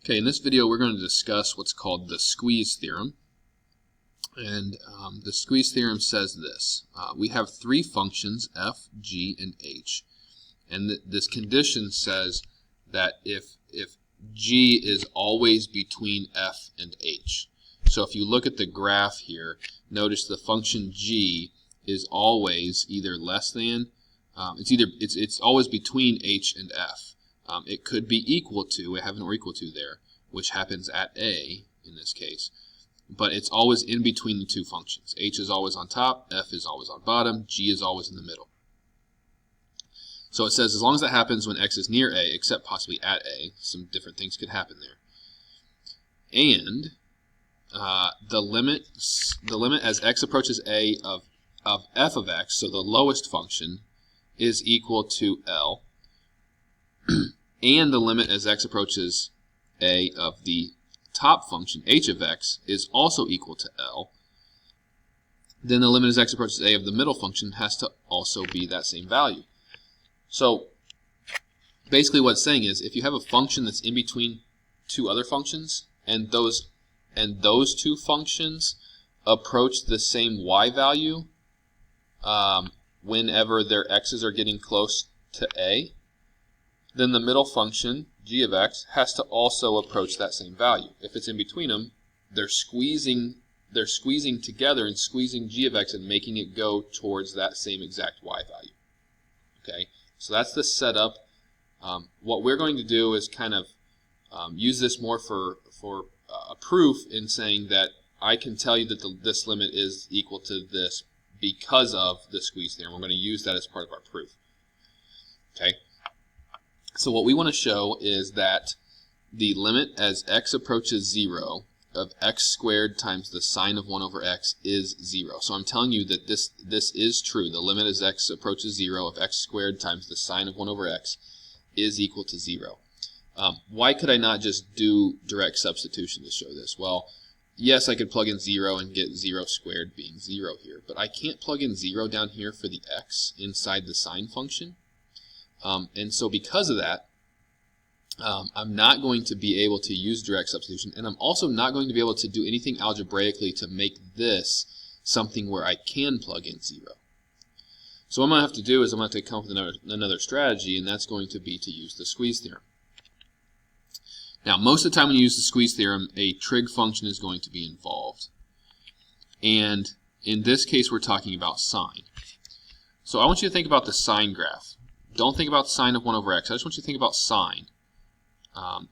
Okay, in this video we're going to discuss what's called the squeeze theorem. And the squeeze theorem says this. We have three functions, f, g, and h. And this condition says that if g is always between f and h. So if you look at the graph here, notice the function g is always either less than, it's always between h and f. It could be equal to, we have an or equal to there, which happens at a in this case. But it's always in between the two functions. H is always on top, f is always on bottom, g is always in the middle. So it says as long as that happens when x is near a, except possibly at a, some different things could happen there. And the limit as x approaches a of f of x, so the lowest function, is equal to L. And the limit as x approaches a of the top function, h of x, is also equal to L. Then the limit as x approaches a of the middle function has to also be that same value. So basically what it's saying is if you have a function that's in between two other functions and those two functions approach the same y value whenever their x's are getting close to a, then the middle function, g of x, has to also approach that same value. If it's in between them, they're squeezing together and squeezing g of x and making it go towards that same exact y value. Okay, so that's the setup. What we're going to do is kind of use this more for a proof in saying that I can tell you that this limit is equal to this because of the squeeze theorem. We're going to use that as part of our proof. Okay. So what we want to show is that the limit as x approaches 0 of x squared times the sine of 1 over x is 0. So I'm telling you that this is true. The limit as x approaches 0 of x squared times the sine of 1 over x is equal to 0. Why could I not just do direct substitution to show this? Well, yes, I could plug in 0 and get 0 squared being 0 here, but I can't plug in 0 down here for the x inside the sine function. And so because of that, I'm not going to be able to use direct substitution, and I'm also not going to be able to do anything algebraically to make this something where I can plug in 0. So what I'm going to have to do is I'm going to have to come up with another strategy, and that's going to be to use the squeeze theorem. Now, most of the time when you use the squeeze theorem, a trig function is going to be involved. And in this case, we're talking about sine. So I want you to think about the sine graph. Don't think about sine of 1 over x. I just want you to think about sine.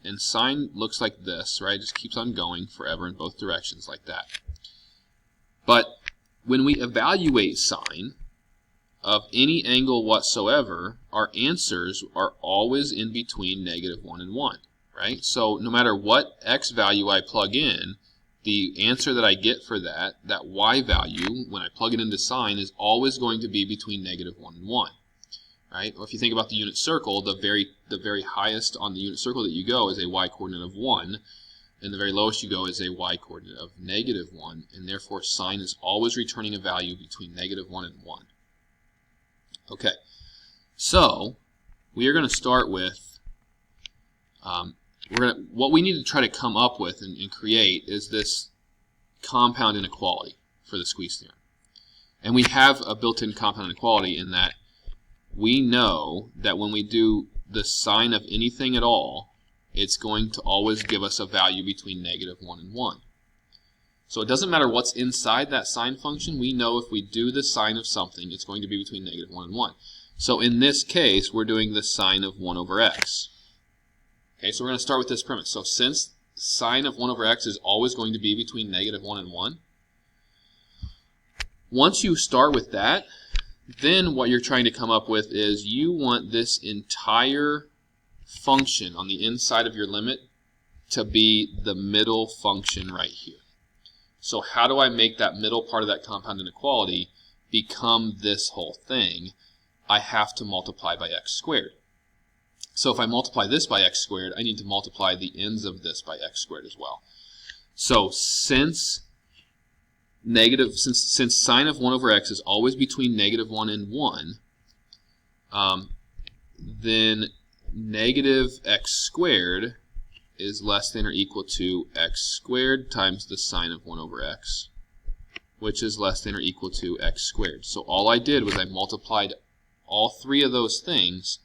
And sine looks like this, right? It just keeps on going forever in both directions like that. But when we evaluate sine of any angle whatsoever, our answers are always in between -1 and 1, right? So no matter what x value I plug in, the answer that I get for that y value, when I plug it into sine, is always going to be between -1 and 1. Right? Or if you think about the unit circle, the very highest on the unit circle that you go is a y-coordinate of 1, and the very lowest you go is a y-coordinate of -1, and therefore sine is always returning a value between -1 and 1. Okay, so we are going to start with, what we need to try to come up with and create is this compound inequality for the squeeze theorem. And we have a built-in compound inequality in that we know that when we do the sine of anything at all, it's going to always give us a value between -1 and 1. So it doesn't matter what's inside that sine function. We know if we do the sine of something, it's going to be between -1 and 1. So in this case, we're doing the sine of 1 over x. Okay, so we're going to start with this premise. So since sine of 1 over x is always going to be between -1 and 1, once you start with that, then what you're trying to come up with is you want this entire function on the inside of your limit to be the middle function right here. So how do I make that middle part of that compound inequality become this whole thing? I have to multiply by x squared. So if I multiply this by x squared, I need to multiply the ends of this by x squared as well. So since sine of 1 over x is always between -1 and 1, then negative x squared is less than or equal to x squared times the sine of 1 over x, which is less than or equal to x squared. So all I did was I multiplied all three of those things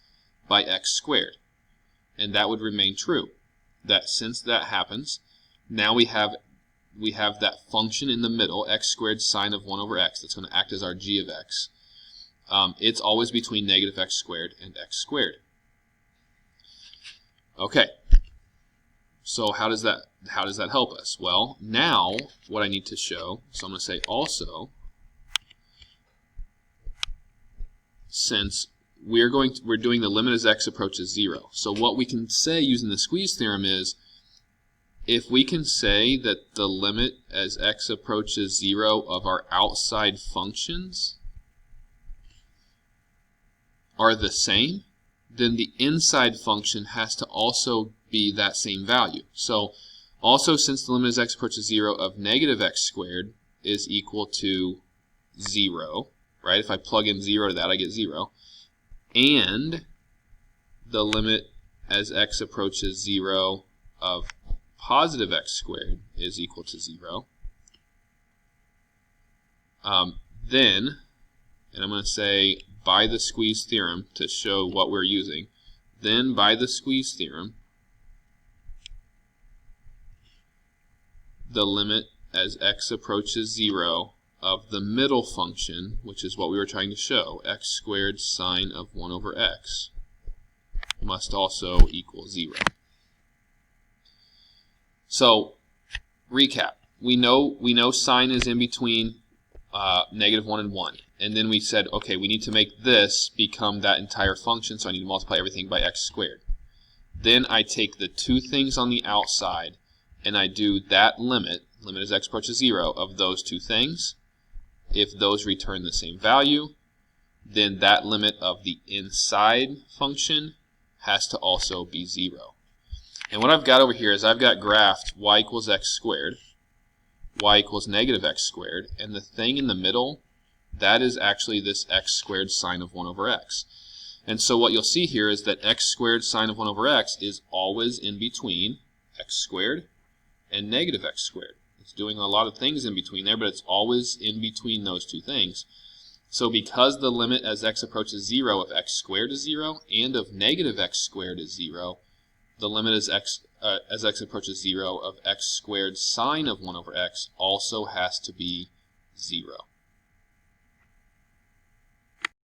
by x squared. And that would remain true. That since that happens, now we have that function in the middle, x squared sine of 1 over x, that's going to act as our g of x. It's always between negative x squared and x squared. Okay. So how does that help us? Well, now what I need to show, so I'm going to say also, since we're doing the limit as x approaches 0. So what we can say using the squeeze theorem is, if we can say that the limit as x approaches 0 of our outside functions are the same, then the inside function has to also be that same value. So also, since the limit as x approaches 0 of negative x squared is equal to 0, right? If I plug in 0 to that, I get 0. And the limit as x approaches 0 of positive x squared is equal to 0. Then, and I'm going to say by the squeeze theorem to show what we're using, then by the squeeze theorem, the limit as x approaches 0 of the middle function, which is what we were trying to show, x squared sine of 1 over x, must also equal 0. So, recap. We know sine is in between negative 1 and 1. And then we said, okay, we need to make this become that entire function, so I need to multiply everything by x squared. Then I take the two things on the outside, and I do that limit as x approaches 0, of those two things. If those return the same value, then that limit of the inside function has to also be 0. And what I've got over here is I've got graphed y equals x squared, y equals negative x squared, and the thing in the middle, that is actually this x squared sine of 1 over x. And so what you'll see here is that x squared sine of 1 over x is always in between x squared and negative x squared. It's doing a lot of things in between there, but it's always in between those two things. So because the limit as x approaches 0 of x squared is 0 and of negative x squared is 0, the limit as x approaches 0 of x squared sine of 1 over x also has to be 0.